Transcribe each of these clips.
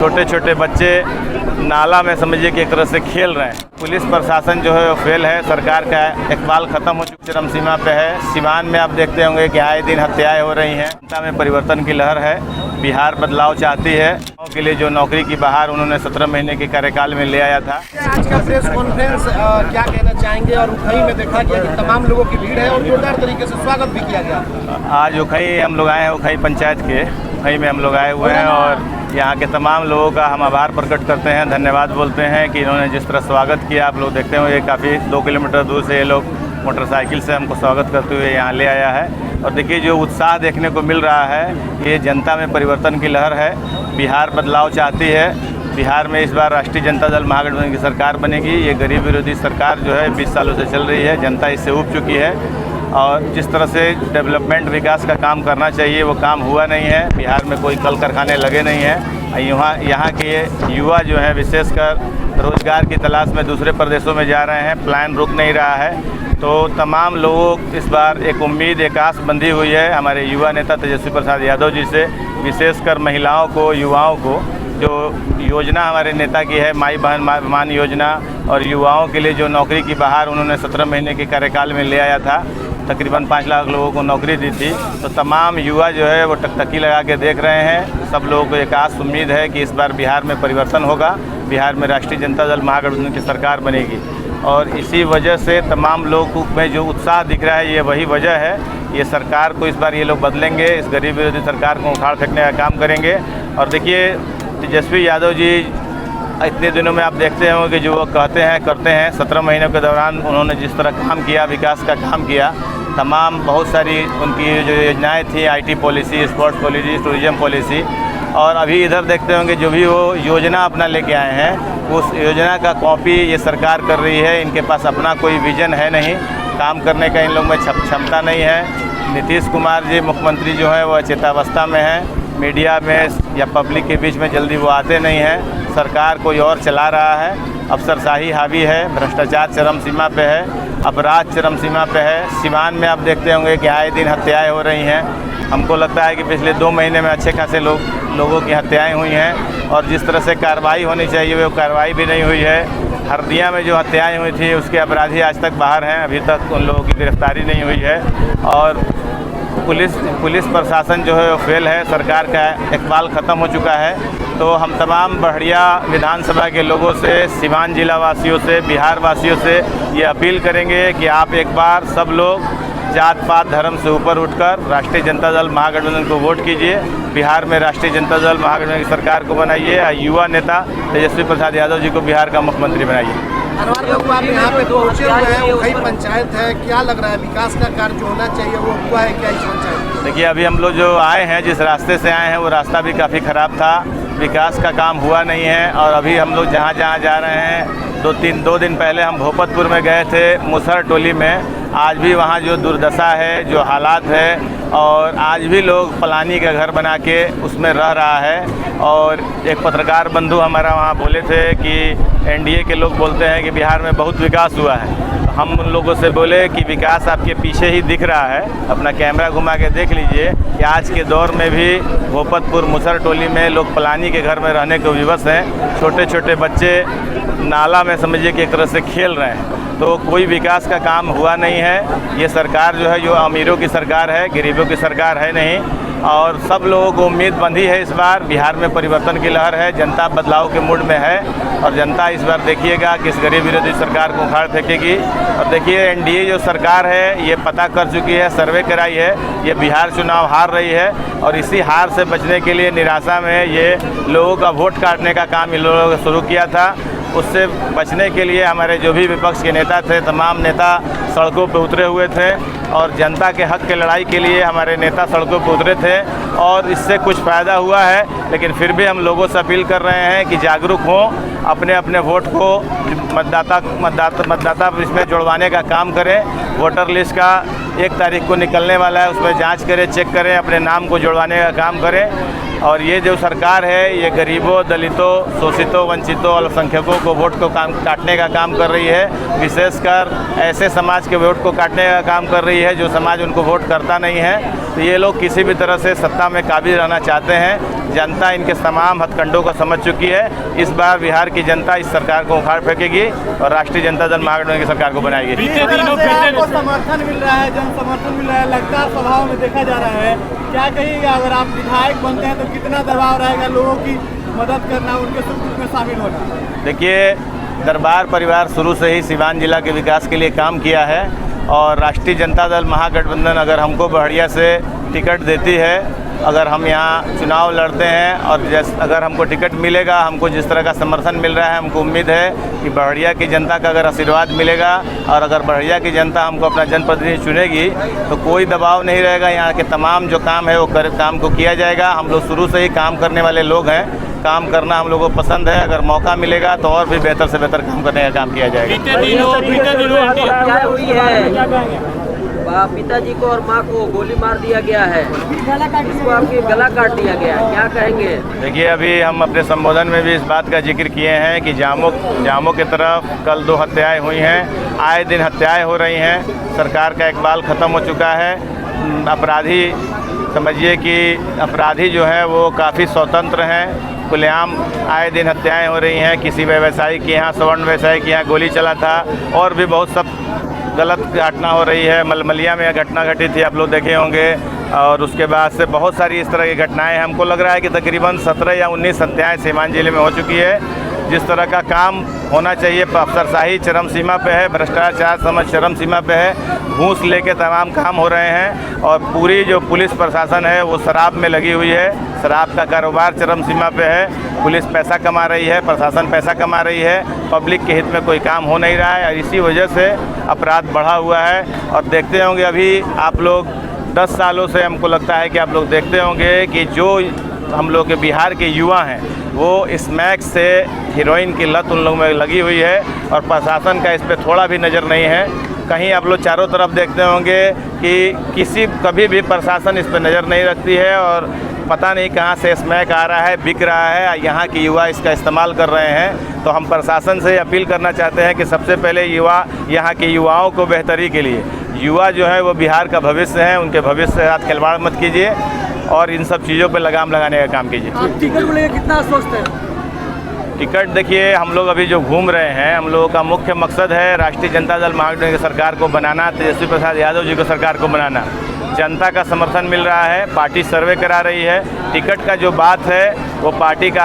छोटे छोटे बच्चे नाला में समझिए कि एक तरह से खेल रहे हैं। पुलिस प्रशासन जो है वो फेल है। सरकार का इकबाल खत्म हो चुकी चरम सीमा पे है। सिवान में आप देखते होंगे कि आए दिन हत्याएं हो रही हैं। जनता में परिवर्तन की लहर है। बिहार बदलाव चाहती है। के लिए जो नौकरी की बहार उन्होंने 17 महीने के कार्यकाल में ले आया था। आज का प्रेस कॉन्फ्रेंस क्या कहना चाहेंगे? और उखई में देखा गया कि तमाम लोगों की भीड़ है और जोरदार तरीके से स्वागत भी किया गया। आज उखई हम लोग आए हैं, उखई पंचायत के उखई में हम लोग आए हुए हैं और यहाँ के तमाम लोगों का हम आभार प्रकट करते हैं, धन्यवाद बोलते हैं कि इन्होंने जिस तरह स्वागत किया। आप लोग देखते हुए काफ़ी 2 किलोमीटर दूर से ये लोग मोटरसाइकिल से हमको स्वागत करते हुए यहाँ ले आया है। और देखिए जो उत्साह देखने को मिल रहा है, ये जनता में परिवर्तन की लहर है। बिहार बदलाव चाहती है। बिहार में इस बार राष्ट्रीय जनता दल महागठबंधन की सरकार बनेगी। ये गरीब विरोधी सरकार जो है 20 सालों से चल रही है। जनता इससे ऊब चुकी है और जिस तरह से डेवलपमेंट विकास का काम करना चाहिए वो काम हुआ नहीं है। बिहार में कोई कल कारखाने लगे नहीं हैं। यहाँ के युवा जो हैं विशेषकर रोज़गार की तलाश में दूसरे प्रदेशों में जा रहे हैं। प्लान रुक नहीं रहा है। तो तमाम लोग इस बार एक उम्मीद, एक आस बंधी हुई है हमारे युवा नेता तेजस्वी प्रसाद यादव जी से। विशेषकर महिलाओं को, युवाओं को, जो योजना हमारे नेता की है माई बहन मान योजना, और युवाओं के लिए जो नौकरी की बहार उन्होंने 17 महीने के कार्यकाल में ले आया था, तकरीबन 5 लाख लोगों को नौकरी दी थी। तो तमाम युवा जो है वो टकटकी लगा के देख रहे हैं। सब लोगों को एक आस उम्मीद है कि इस बार बिहार में परिवर्तन होगा। बिहार में राष्ट्रीय जनता दल महागठबंधन की सरकार बनेगी और इसी वजह से तमाम लोगों में जो उत्साह दिख रहा है, ये वही वजह है। ये सरकार को इस बार ये लोग बदलेंगे। इस गरीब विरोधी सरकार को उखाड़ फेंकने का काम करेंगे। और देखिए तेजस्वी यादव जी इतने दिनों में आप देखते होंगे कि जो वो कहते हैं करते हैं। 17 महीनों के दौरान उन्होंने जिस तरह काम किया, विकास का काम किया, तमाम बहुत सारी उनकी जो योजनाएं थी, IT policy, sports policy, tourism policy, और अभी इधर देखते होंगे जो भी वो योजना अपना लेके आए हैं उस योजना का कॉपी ये सरकार कर रही है। इनके पास अपना कोई विजन है नहीं, काम करने का इन लोगों में क्षमता नहीं है। नीतीश कुमार जी मुख्यमंत्री जो है वो अचेतावस्था में हैं। मीडिया में या पब्लिक के बीच में जल्दी वो आते नहीं हैं। सरकार कोई और चला रहा है। अफसरशाही हावी है। भ्रष्टाचार चरम सीमा पे है। अपराध चरम सीमा पे है। सिवान में आप देखते होंगे कि आए दिन हत्याएं हो रही हैं। हमको लगता है कि पिछले 2 महीने में अच्छे खासे लोगों की हत्याएं हुई हैं और जिस तरह से कार्रवाई होनी चाहिए वो कार्रवाई भी नहीं हुई है। हरदिया में जो हत्याएं हुई थी उसके अपराधी आज तक बाहर हैं। अभी तक उन लोगों की गिरफ्तारी नहीं हुई है और पुलिस प्रशासन जो है वो फेल है। सरकार का इकबाल ख़त्म हो चुका है। तो हम तमाम बढ़िया विधानसभा के लोगों से, सिवान जिला वासियों से, बिहार वासियों से ये अपील करेंगे कि आप एक बार सब लोग जात पात धर्म से ऊपर उठकर राष्ट्रीय जनता दल महागठबंधन को वोट कीजिए। बिहार में राष्ट्रीय जनता दल महागठबंधन की सरकार को बनाइए। युवा नेता तेजस्वी प्रसाद यादव जी को बिहार का मुख्यमंत्री बनाइए। आप यहाँ पे पहुँचे हुए हैं, उखई पंचायत है, क्या लग रहा है विकास का कार्य जो होना चाहिए वो हुआ है क्या इस पंचायत? देखिए अभी हम लोग जो आए हैं, जिस रास्ते से आए हैं वो रास्ता भी काफ़ी ख़राब था। विकास का काम हुआ नहीं है। और अभी हम लोग जहाँ जा रहे हैं, 2 दिन पहले हम भोपतपुर में गए थे, मुसहर टोली में। आज भी वहाँ जो दुर्दशा है, जो हालात है, और आज भी लोग पलानी का घर बना के उसमें रह रहा है। और एक पत्रकार बंधु हमारा वहाँ बोले थे कि NDA के लोग बोलते हैं कि बिहार में बहुत विकास हुआ है। हम उन लोगों से बोले कि विकास आपके पीछे ही दिख रहा है। अपना कैमरा घुमा के देख लीजिए कि आज के दौर में भी भोपतपुर मुसहर टोली में लोग पलानी के घर में रहने को विवश हैं। छोटे छोटे बच्चे नाला में समझिए कि एक तरह से खेल रहे हैं। तो कोई विकास का काम हुआ नहीं है। ये सरकार जो है जो अमीरों की सरकार है, गरीबों की सरकार है नहीं। और सब लोगों को उम्मीद बंधी है इस बार। बिहार में परिवर्तन की लहर है। जनता बदलाव के मूड में है और जनता इस बार देखिएगा कि इस गरीब विरोधी सरकार को उखाड़ फेंकेगी। और देखिए NDA जो सरकार है ये पता कर चुकी है, सर्वे कराई है, ये बिहार चुनाव हार रही है। और इसी हार से बचने के लिए निराशा में ये लोगों का वोट काटने का काम इन लोगों ने शुरू किया था। उससे बचने के लिए हमारे जो भी विपक्ष के नेता थे, तमाम नेता सड़कों पर उतरे हुए थे और जनता के हक की लड़ाई के लिए हमारे नेता सड़कों पर उतरे थे। और इससे कुछ फ़ायदा हुआ है, लेकिन फिर भी हम लोगों से अपील कर रहे हैं कि जागरूक हों, अपने अपने वोट को मतदाता इसमें जुड़वाने का काम करें। वोटर लिस्ट का 1 तारीख को निकलने वाला है, उसमें जांच करें, चेक करें, अपने नाम को जुड़वाने का काम करें। और ये जो सरकार है ये गरीबों, दलितों, शोषितों, वंचितों, अल्पसंख्यकों को वोट को काटने का काम कर रही है। विशेषकर ऐसे समाज के वोट को काटने का काम कर रही है जो समाज उनको वोट करता नहीं है। तो ये लोग किसी भी तरह से सत्ता में काबिज रहना चाहते हैं। जनता इनके तमाम हथकंडों को समझ चुकी है। इस बार बिहार की जनता इस सरकार को उखाड़ फेंकेगी और राष्ट्रीय जनता दल महागठबंधन की सरकार को बनाएगी। आपको समर्थन मिल रहा है, जन समर्थन मिल रहा है, लगातार सभाओं में देखा जा रहा है, क्या कहिएगा अगर आप विधायक बनते हैं तो कितना दबाव रहेगा लोगों की मदद करना, उनके सुख दुख में शामिल होना? देखिए, दरबार परिवार शुरू से ही सीवान जिला के विकास के लिए काम किया है और राष्ट्रीय जनता दल महागठबंधन अगर हमको बहड़िया से टिकट देती है, अगर हम यहाँ चुनाव लड़ते हैं और अगर हमको टिकट मिलेगा, हमको जिस तरह का समर्थन मिल रहा है, हमको उम्मीद है कि बहड़िया की जनता का अगर आशीर्वाद मिलेगा और अगर बहड़िया की जनता हमको अपना जनप्रतिनिधि चुनेगी तो कोई दबाव नहीं रहेगा। यहाँ के तमाम जो काम है वो काम को किया जाएगा। हम लोग शुरू से ही काम करने वाले लोग हैं, काम करना हम लोगों को पसंद है। अगर मौका मिलेगा तो और भी बेहतर से बेहतर काम करने का काम किया जाएगा। पिताजी को और मां को गोली मार दिया गया है, इसको आपके गला काट दिया गया है, क्या कहेंगे? देखिए, अभी हम अपने संबोधन में भी इस बात का जिक्र किए हैं कि जामो की तरफ कल 2 हत्याएं हुई हैं, आए दिन हत्याएं हो रही हैं। सरकार का इकबाल ख़त्म हो चुका है। अपराधी समझिए कि अपराधी जो है वो काफ़ी स्वतंत्र हैं, खुलेआम आए दिन हत्याएं हो रही हैं। किसी व्यवसायी के यहाँ, स्वर्ण व्यवसायी के यहाँ गोली चला था और भी बहुत सब गलत घटना हो रही है। मलमलिया में घटना घटी थी, आप लोग देखे होंगे, और उसके बाद से बहुत सारी इस तरह की घटनाएं हैं। हमको लग रहा है कि तकरीबन 17 या 19 हत्याएँ सीवान जिले में हो चुकी है। जिस तरह का काम होना चाहिए, अफसरशाही चरम सीमा पे है, भ्रष्टाचार समझ चरम सीमा पे है, घूस लेके तमाम काम हो रहे हैं और पूरी जो पुलिस प्रशासन है वो शराब में लगी हुई है। शराब का कारोबार चरम सीमा पे है। पुलिस पैसा कमा रही है, प्रशासन पैसा कमा रही है, पब्लिक के हित में कोई काम हो नहीं रहा है और इसी वजह से अपराध बढ़ा हुआ है। और देखते होंगे अभी आप लोग 10 सालों से, हमको लगता है कि आप लोग देखते होंगे कि जो हम लोग के बिहार के युवा हैं वो स्मैक से हीरोइन की लत उन लोगों में लगी हुई है और प्रशासन का इस पर थोड़ा भी नज़र नहीं है। कहीं आप लोग चारों तरफ देखते होंगे कि कभी भी प्रशासन इस पर नज़र नहीं रखती है और पता नहीं कहाँ से स्मैक आ रहा है, बिक रहा है, यहाँ के युवा इसका इस्तेमाल कर रहे हैं। तो हम प्रशासन से अपील करना चाहते हैं कि सबसे पहले यहाँ के युवाओं को बेहतरी के लिए, युवा जो है वो बिहार का भविष्य है, उनके भविष्य के साथ खिलवाड़ मत कीजिए और इन सब चीज़ों पर लगाम लगाने का काम कीजिए। आप टिकट को लेकर कितना आश्वस्त है? टिकट देखिए, हम लोग अभी जो घूम रहे हैं, हम लोगों का मुख्य मकसद है राष्ट्रीय जनता दल महागठबंधन की सरकार को बनाना, तेजस्वी प्रसाद यादव जी को सरकार को बनाना। जनता का समर्थन मिल रहा है, पार्टी सर्वे करा रही है। टिकट का जो बात है वो पार्टी का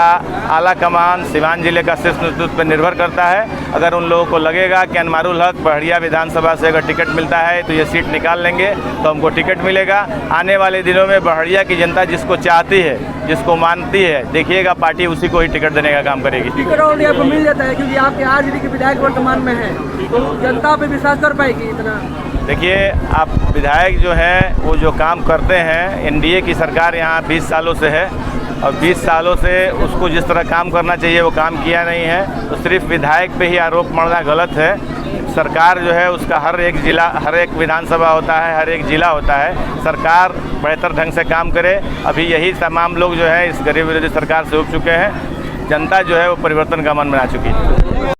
आला कमान सीवान जिले का शीर्ष नेतृत्व पर निर्भर करता है। अगर उन लोगों को लगेगा कि अनमारुल हक बहड़िया विधानसभा से अगर टिकट मिलता है तो ये सीट निकाल लेंगे तो हमको टिकट मिलेगा। आने वाले दिनों में बहड़िया की जनता जिसको चाहती है, जिसको मानती है, देखिएगा पार्टी उसी को ही टिकट देने का काम करेगी। टिकट ऑलरेडी आपको मिल जाता है क्योंकि आपके आज जिले के विधायक वर्तमान में है, तो जनता पे विश्वास कर पाएगी इतना? देखिए, आप विधायक जो हैं वो जो काम करते हैं, एनडीए की सरकार यहाँ 20 सालों से है और 20 सालों से उसको जिस तरह काम करना चाहिए वो काम किया नहीं है। तो सिर्फ विधायक पे ही आरोप मढ़ना गलत है। सरकार जो है उसका हर एक जिला, हर एक विधानसभा होता है, हर एक जिला होता है। सरकार बेहतर ढंग से काम करे। अभी यही तमाम लोग जो है इस गरीब विरोधी सरकार से उब चुके हैं। जनता जो है वो परिवर्तन का मन बना चुकी है।